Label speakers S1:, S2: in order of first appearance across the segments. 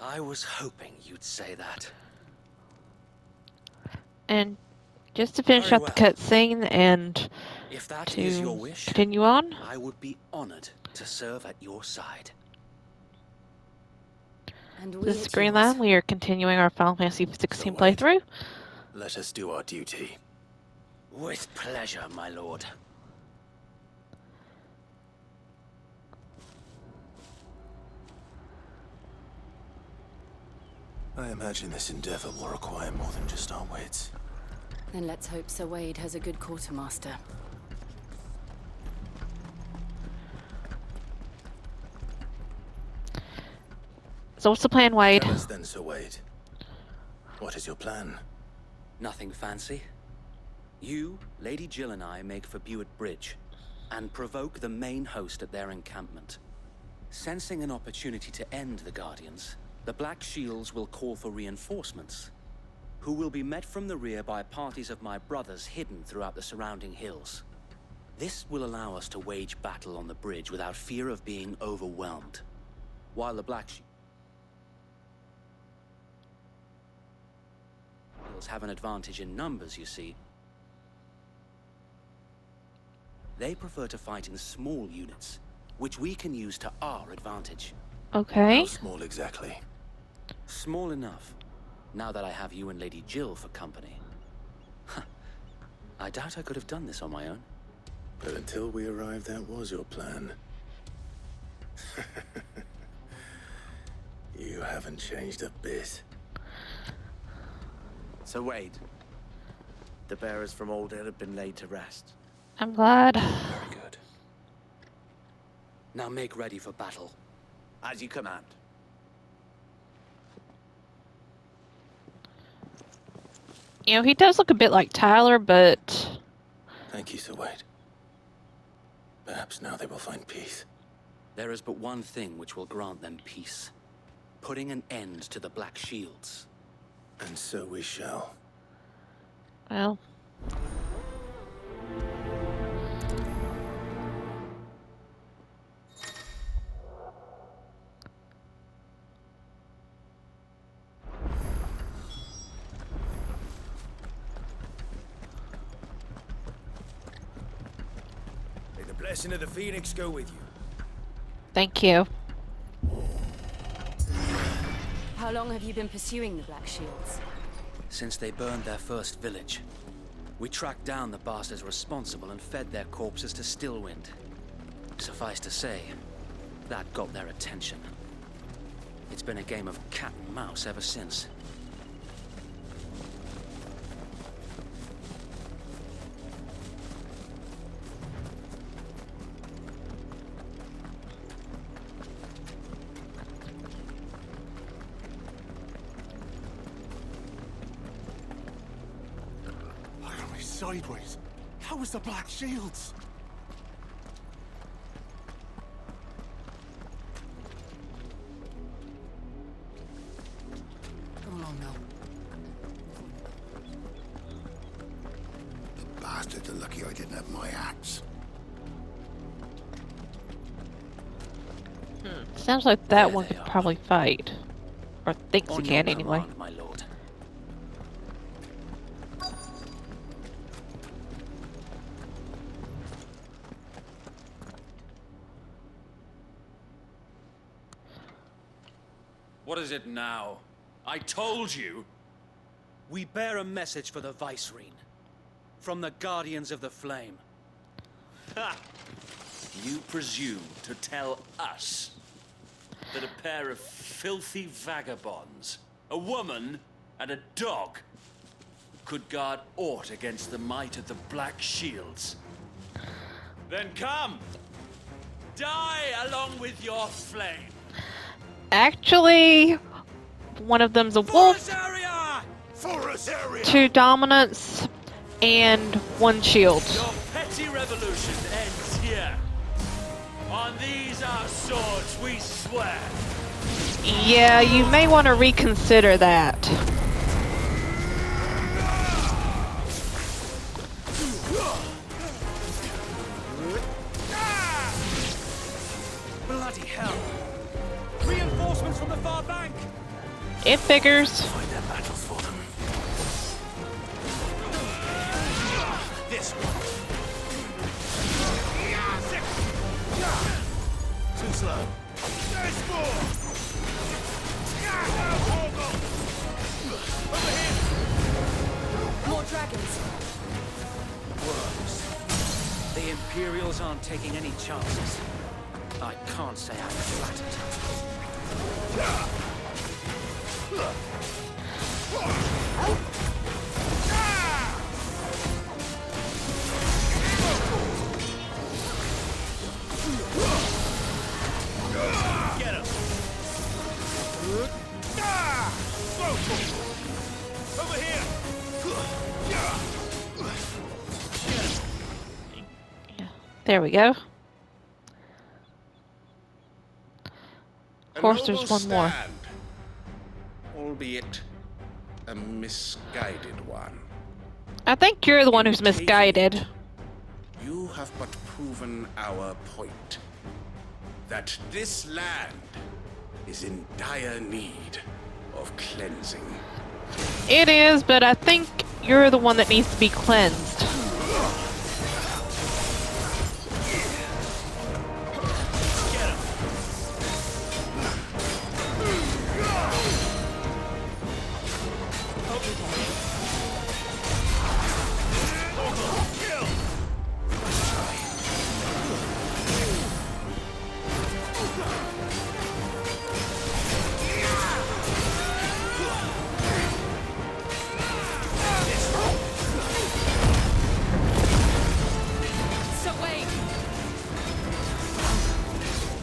S1: I was hoping you'd say that.
S2: And just to finish
S1: Very
S2: out the
S1: well.
S2: cutscene and
S1: If that is your
S2: to
S1: wish,
S2: continue on.
S1: I would be honored to serve at your side.
S3: And we
S2: This is
S3: at yours.
S2: Greenland. We are continuing our Final Fantasy XVI playthrough.
S4: Let us do our duty.
S1: With pleasure, my lord.
S4: I imagine this endeavor will require more than just our wits.
S3: Then let's hope Sir Wade has a good quartermaster.
S2: So what's the plan, Wade?
S4: Tell us then, Sir Wade. What is your plan?
S1: Nothing fancy. You, Lady Jill and I make for Buett Bridge and provoke the main host at their encampment. Sensing an opportunity to end the Guardians, the Black Shields will call for reinforcements, who will be met from the rear by parties of my brothers hidden throughout the surrounding hills. This will allow us to wage battle on the bridge without fear of being overwhelmed, while the Black Shields have an advantage in numbers, you see. They prefer to fight in small units, which we can use to our advantage.
S2: Okay.
S4: How small exactly?
S1: Small enough, now that I have you and Lady Jill for company. I doubt I could have done this on my own.
S4: But until we arrived, that was your plan. You haven't changed a bit.
S5: So Wade, the bearers from Oldale have been laid to rest.
S2: I'm glad.
S1: Very good. Now make ready for battle.
S5: As you command.
S2: You know, he does look a bit like Tyler, but...
S4: Thank you, Sir Wade. Perhaps now they will find peace.
S1: There is but one thing which will grant them peace. Putting an end to the Black Shields.
S4: And so we shall.
S2: Well...
S6: May the blessing of the Phoenix go with you.
S2: Thank you.
S3: How long have you been pursuing the Black Shields?
S1: Since they burned their first village, we tracked down the bastards responsible and fed their corpses to Stillwind. Suffice to say, that got their attention. It's been a game of cat and mouse ever since.
S7: Look at me sideways. How was the Black Shields? Come along now.
S8: The bastards are lucky I didn't have my axe.
S2: Sounds like that
S1: There
S2: one
S1: they
S2: could
S1: are.
S2: probably fight. Or thinks he
S1: On
S2: can,
S1: your
S2: anyway.
S1: command, my lord.
S9: What is it now? I told you!
S1: We bear a message for the Vicereine. From the Guardians of the Flame.
S9: Ha! You presume to tell us that a pair of filthy vagabonds, a woman and a dog, could guard aught against the might of the Black Shields? Then come! Die along with your flame!
S2: Actually, one of them's a wolf,
S8: Forest area!
S2: 2 dominance, and 1 shield.
S9: Your petty revolution ends here. On these our swords we swear.
S2: Yeah, you may want to reconsider that.
S1: Bloody hell! Reinforcements from the far bank!
S2: It figures.
S4: Fight their battles for them.
S6: This one. Too slow. There's more. Over here.
S3: More dragons.
S1: Worms. The Imperials aren't taking any chances. I can't say I'm flattered.
S6: Get him. Over here.
S2: There we go.
S10: A
S2: Of course, there's
S10: noble
S2: one more.
S10: stand, albeit a misguided one.
S2: I think you're the one who's misguided.
S10: You have but proven our point. That this land is in dire need of cleansing.
S2: It is, but I think you're the one that needs to be cleansed.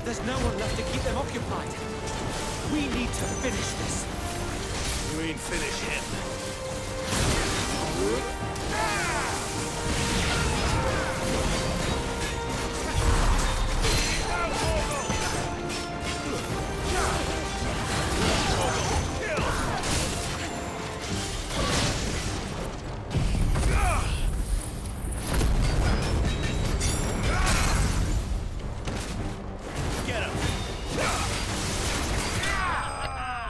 S1: There's no one left to keep them occupied. We need to finish this.
S6: You mean finish him?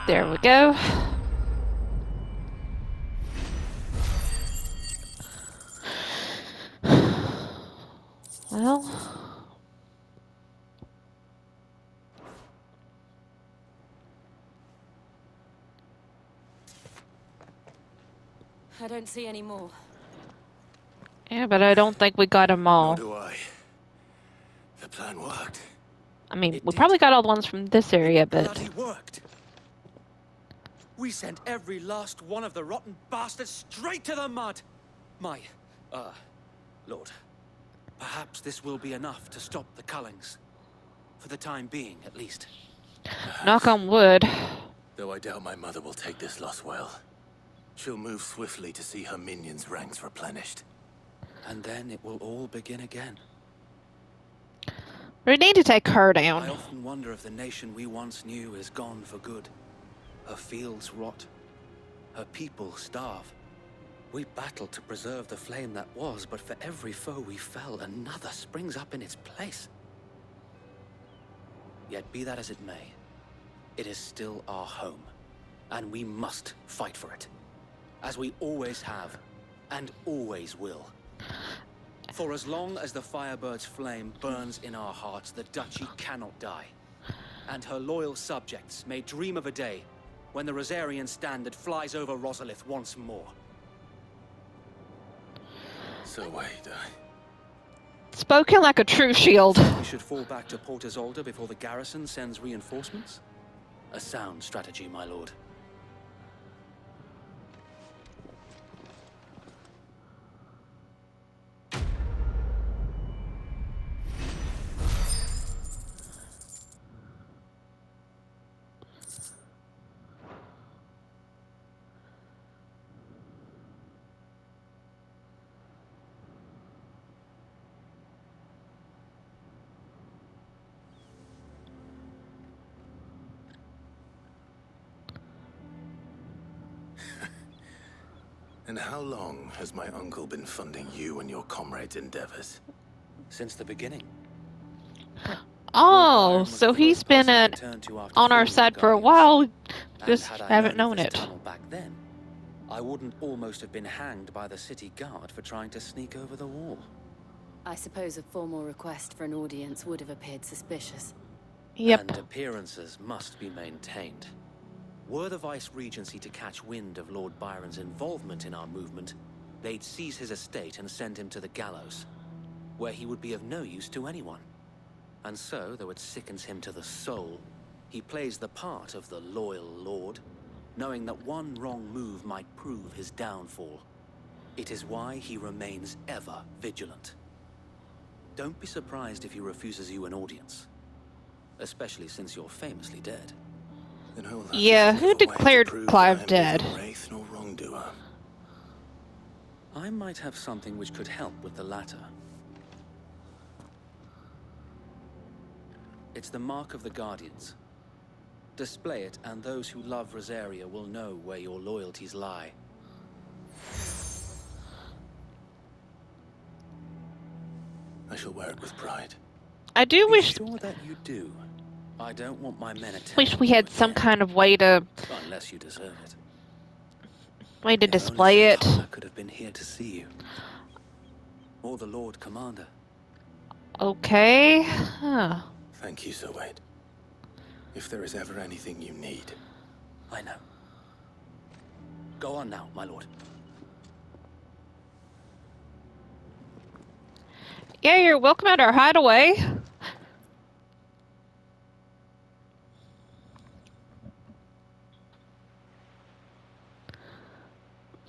S2: There we go. Well,
S3: I don't see any more.
S2: yeah, but I don't think we got them
S8: Nor
S2: all.
S8: do I. The plan worked.
S2: I mean,
S1: It
S2: we
S1: did.
S2: probably got all the ones from this area, but
S1: Bloody worked. We sent every last one of the rotten bastards straight to the mud. My, Lord, perhaps this will be enough to stop the Cullings. For the time being, at least.
S2: knock on wood.
S4: Though I doubt my mother will take this loss well. She'll move swiftly to see her minions' ranks replenished.
S1: And then it will all begin again.
S2: We need to take her
S1: I
S2: down.
S1: often wonder if the nation we once knew is gone for good. Her fields rot. Her people starve. We battled to preserve the flame that was, but for every foe we fell, another springs up in its place. Yet be that as it may, it is still our home, and we must fight for it. As we always have, and always will. For as long as the Firebird's flame burns in our hearts, the Duchy cannot die. And her loyal subjects may dream of a day when the Rosarian standard flies over Rosalith once more.
S4: So wait, I...
S2: Spoken like a true shield.
S1: We should fall back to Port Isolde before the garrison sends reinforcements? A sound strategy, my lord.
S4: And how long has my uncle been funding you and your comrades' endeavors?
S1: Since the beginning.
S2: Oh, so he's been on our side for a while. Just
S1: and had I
S2: haven't
S1: known of
S2: known
S1: this
S2: it.
S1: tunnel back then, I wouldn't almost have been hanged by the city guard for trying to sneak over the wall.
S3: I suppose a formal request for an audience would have appeared suspicious.
S2: Yep.
S1: And appearances must be maintained. Were the Vice-Regency to catch wind of Lord Byron's involvement in our movement, they'd seize his estate and send him to the gallows, where he would be of no use to anyone. And so, though it sickens him to the soul, he plays the part of the loyal lord, knowing that one wrong move might prove his downfall. It is why he remains ever vigilant. Don't be surprised if he refuses you an audience, especially since you're famously dead.
S4: Then I will have
S2: Yeah,
S4: to
S2: who
S4: give a way to
S2: declared
S4: prove
S2: Clive
S4: that I am neither
S2: dead?
S4: wraith nor wrongdoer.
S1: I might have something which could help with the latter. It's the mark of the Guardians. Display it, and those who love Rosaria will know where your loyalties lie.
S4: I shall wear it with pride.
S2: I do
S1: Be
S2: wish
S1: sure that you do. I don't want my men attacking
S2: wish we
S1: you
S2: had some
S1: again,
S2: kind of way to
S1: unless you deserve it. If
S2: display
S1: only
S2: it.
S1: Santana could have been here to see you, or the Lord Commander.
S2: Okay. Huh.
S4: Thank you, Sir Wade. If there is ever anything you need.
S1: I know. Go on now, my lord.
S2: Yeah, you're welcome at our hideaway.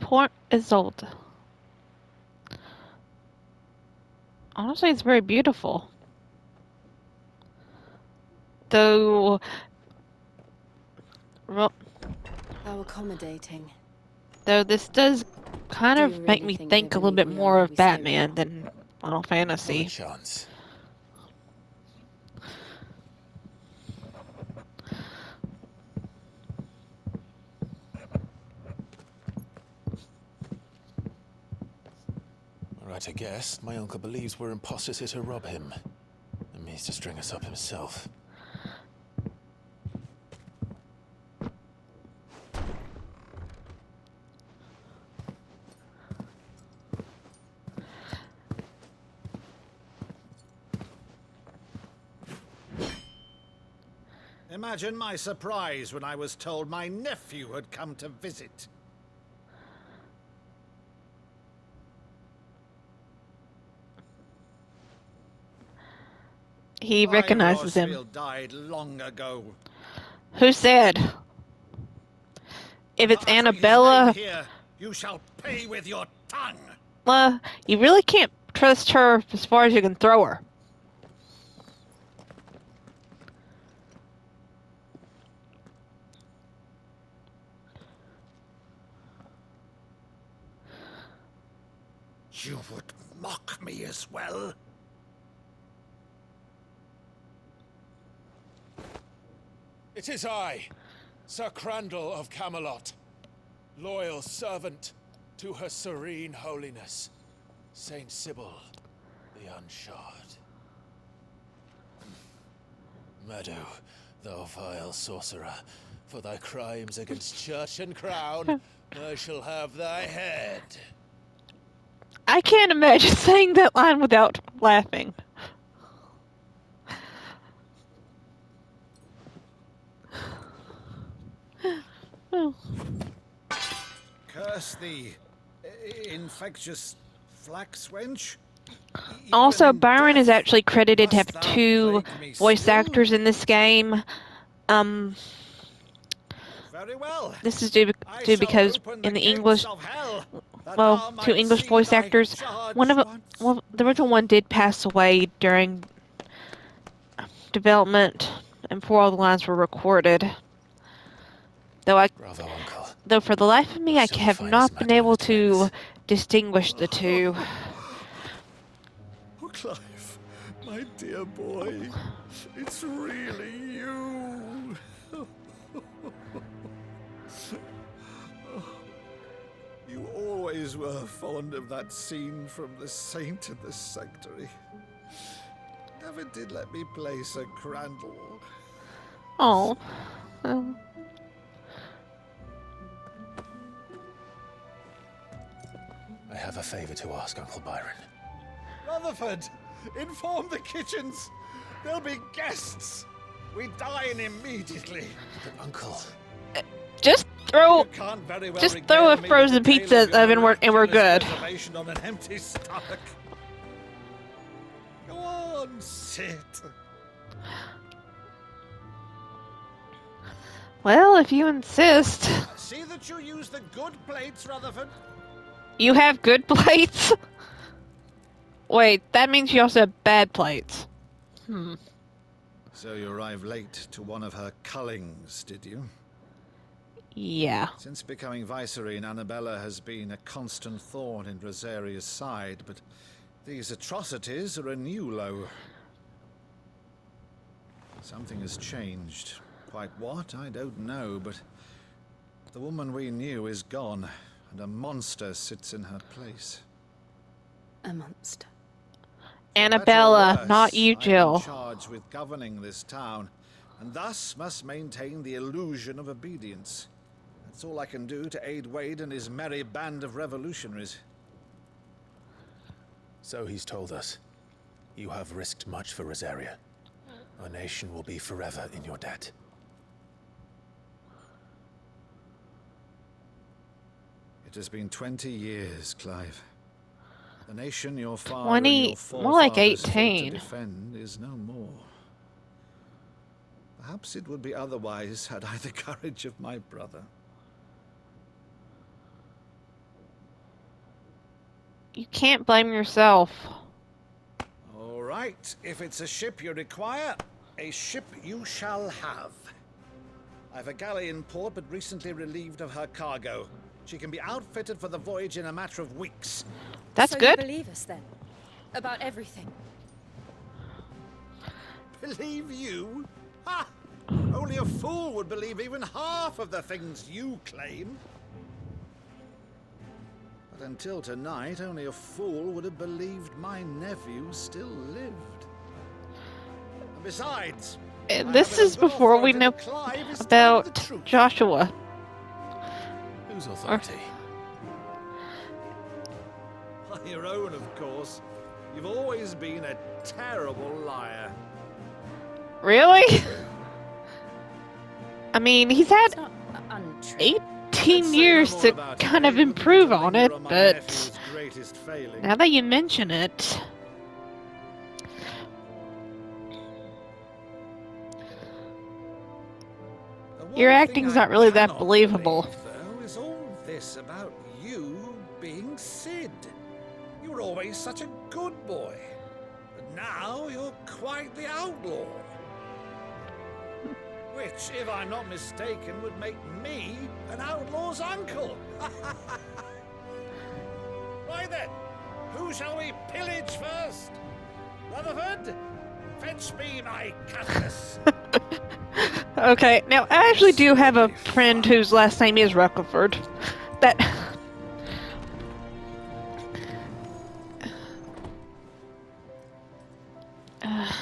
S2: Port Isolde. Honestly, it's very beautiful. Though, well,
S3: How accommodating.
S2: though this does kind
S3: Do
S2: of
S3: you
S2: make
S3: really
S2: me
S3: think
S2: think
S3: they
S2: a little
S3: believe
S2: bit
S3: we
S2: more
S3: are
S2: of
S3: who we say we
S2: Batman
S3: are?
S2: than Final
S4: Not a
S2: Fantasy.
S4: chance. Right, I guess. My uncle believes we're imposters here to rob him. And means to string us up himself.
S6: Imagine my surprise when I was told my nephew had come to visit.
S2: He recognizes him.
S6: Rosfield died long ago.
S2: Who said? If it's
S6: For uttering his
S2: Annabella,
S6: name here, you shall pay with your tongue.
S2: you really can't trust her as far as you can throw her.
S6: You would mock me as well?
S10: It is I, Sir Crandall of Camelot, loyal servant to her serene holiness, Saint Sybil the Unshod. Meadow, thou vile sorcerer, for thy crimes against church and crown, I shall have thy head.
S2: I can't imagine saying that line without laughing. Oh.
S6: Curse thee, infectious flax wench.
S2: Also,
S6: Even in
S2: Byron is
S6: death
S2: actually credited to have
S6: must thou
S2: 2
S6: plague me
S2: voice
S6: still?
S2: actors in this game.
S6: Very well.
S2: This is due
S6: I
S2: to
S6: shall
S2: because
S6: open
S2: in the
S6: gates
S2: English,
S6: of hell, that
S2: well,
S6: thou
S2: 2
S6: might
S2: English
S6: see
S2: voice
S6: thy
S2: actors.
S6: charge
S2: One of
S6: once.
S2: well, the original one did pass away during development, and 4 all the lines were recorded.
S4: Bravo, Uncle.
S2: Though for the life of me,
S4: You're
S2: I
S4: still the
S2: have
S4: finest
S2: not
S4: man
S2: been
S4: to
S2: able
S4: ever
S2: to
S4: cleanse.
S2: distinguish the 2.
S7: Oh, Clive, my dear boy, it's really you. You always were fond of that scene from The Saint and the Sanctuary. Never did let me play Sir Crandall.
S2: Oh. Well,
S4: have a favor to ask, Uncle Byron.
S6: Rutherford, inform the kitchens. There'll be guests. We dine immediately.
S4: But Uncle...
S2: Just throw,
S6: You can't very well
S2: just
S6: regale
S2: throw a
S6: me with
S2: frozen
S6: the tale
S2: pizza
S6: of your
S2: oven and we're good.
S6: miraculous preservation on an empty stomach. Go on, sit.
S2: Well, if you insist.
S6: See that you use the good plates, Rutherford.
S2: You have good plates? Wait, that means you also have bad plates.
S6: So you arrived late to one of her cullings, did you?
S2: Yeah.
S6: Since becoming Vicereine, Annabella has been a constant thorn in Rosaria's side, but these atrocities are a new low. Something has changed. Quite what, I don't know, but the woman we knew is gone, and a monster sits in her place.
S3: A monster.
S2: Annabella,
S6: Better or
S2: not
S6: worse,
S2: you,
S6: I'm
S2: Jill.
S6: in charge with governing this town, and thus must maintain the illusion of obedience. That's all I can do to aid Wade and his merry band of revolutionaries.
S4: So he's told us. You have risked much for Rosaria. Our nation will be forever in your debt.
S6: It has been 20 years, Clive. The nation your father
S2: 20,
S6: and your
S2: more like
S6: forefathers fought
S2: 18.
S6: to defend is no more. Perhaps it would be otherwise had I the courage of my brother.
S2: You can't blame yourself.
S6: All right, if it's a ship you require, a ship you shall have. I've a galley in port, but recently relieved of her cargo. She can be outfitted for the voyage in a matter of weeks.
S2: That's
S3: so
S2: good.
S3: You believe us then? About everything?
S6: Believe you? Ha! Only a fool would believe even half of the things you claim. But until tonight, only a fool would have believed my nephew still lived. And besides,
S2: This is before we know about Joshua.
S4: Whose authority?
S6: By your own, of course. You've always been a terrible liar.
S2: Really? I mean, he's had
S3: It's not untrue.
S2: 18 years to kind of improve on it, but now that you mention it... Your acting's not really that believable.
S6: Though, is all this about you being Sid. You were always such a good boy. But now you're quite the outlaw. Which, if I'm not mistaken, would make me an outlaw's uncle. Right then, who shall we pillage first? Rutherford, fetch me my cutlass.
S2: Okay, now I actually do have a friend whose last name is Rutherford. That...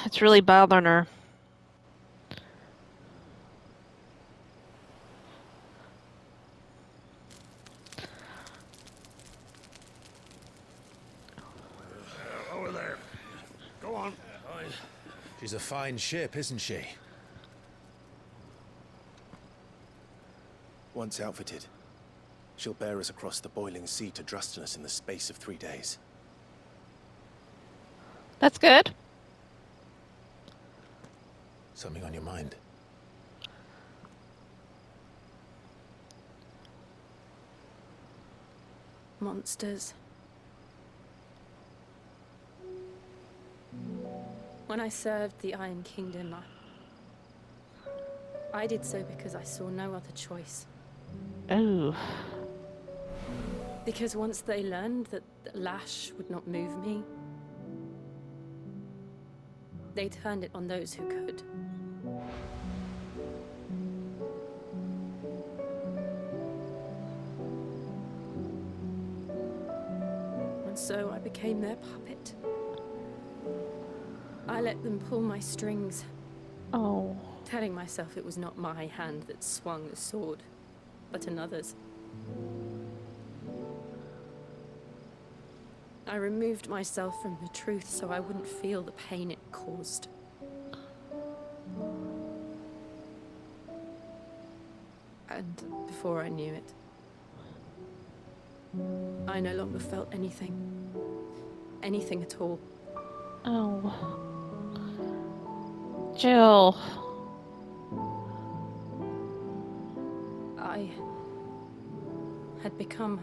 S2: it's really bothering her.
S6: Over there. Go on.
S4: She's a fine ship, isn't she?
S8: Once outfitted, she'll bear us across the boiling sea to Drustinus in the space of 3 days.
S2: That's good.
S4: Something on your mind?
S3: Monsters. When I served the Iron Kingdom, I did so because I saw no other choice.
S2: Oh.
S3: Because once they learned that Lash would not move me, they turned it on those who could. And so I became their puppet. I let them pull my strings,
S2: Oh.
S3: telling myself it was not my hand that swung the sword, but another's.
S11: I removed myself from the truth so I wouldn't feel the pain it caused. And before I knew it, I no longer felt anything. Anything at all.
S2: Oh. Jill.
S11: I had become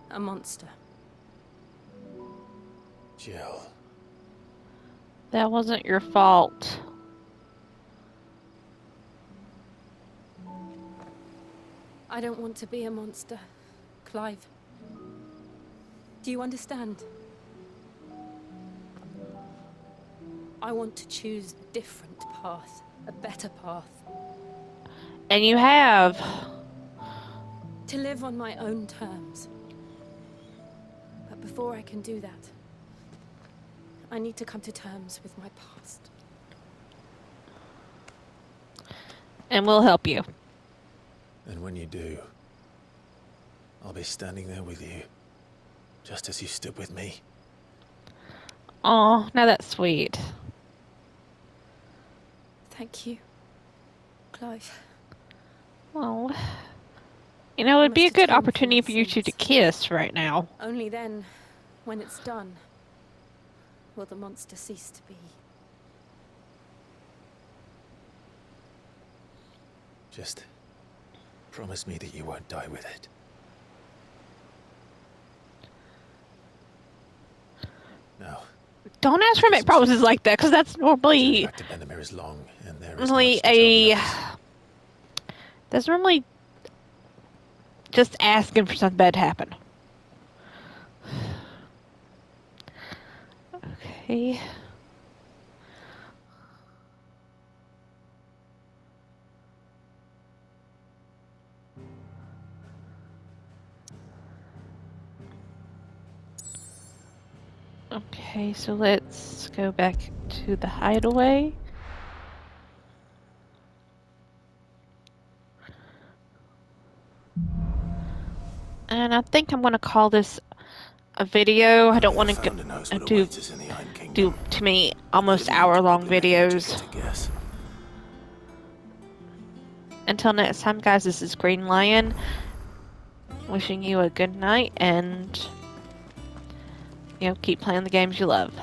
S11: a monster.
S8: Jill.
S2: That wasn't your fault.
S11: I don't want to be a monster, Clive. Do you understand? I want to choose a different path, a better path.
S2: And you have.
S11: To live on my own terms. But before I can do that, I need to come to terms with my past.
S2: And we'll help you.
S8: And when you do, I'll be standing there with you, just as you stood with me.
S2: Aw, now that's sweet.
S11: Thank you, Clive.
S2: Well, you know, it'd be a good opportunity for you two to kiss right now.
S11: Only then, when it's done, will the monster cease to be.
S8: Just promise me that you won't die with it. No.
S2: Don't ask for make promises like that, because that's normally
S8: Back to Benamir is long, and there is
S2: normally
S8: much to tell the others.
S2: that's normally just asking for something bad to happen. Okay. Okay, so let's go back to the hideaway. And I think I'm going to call this a video. I don't want to do too many almost hour-long videos. Until next time, guys, this is Green Lion. Wishing you a good night and, you know, keep playing the games you love.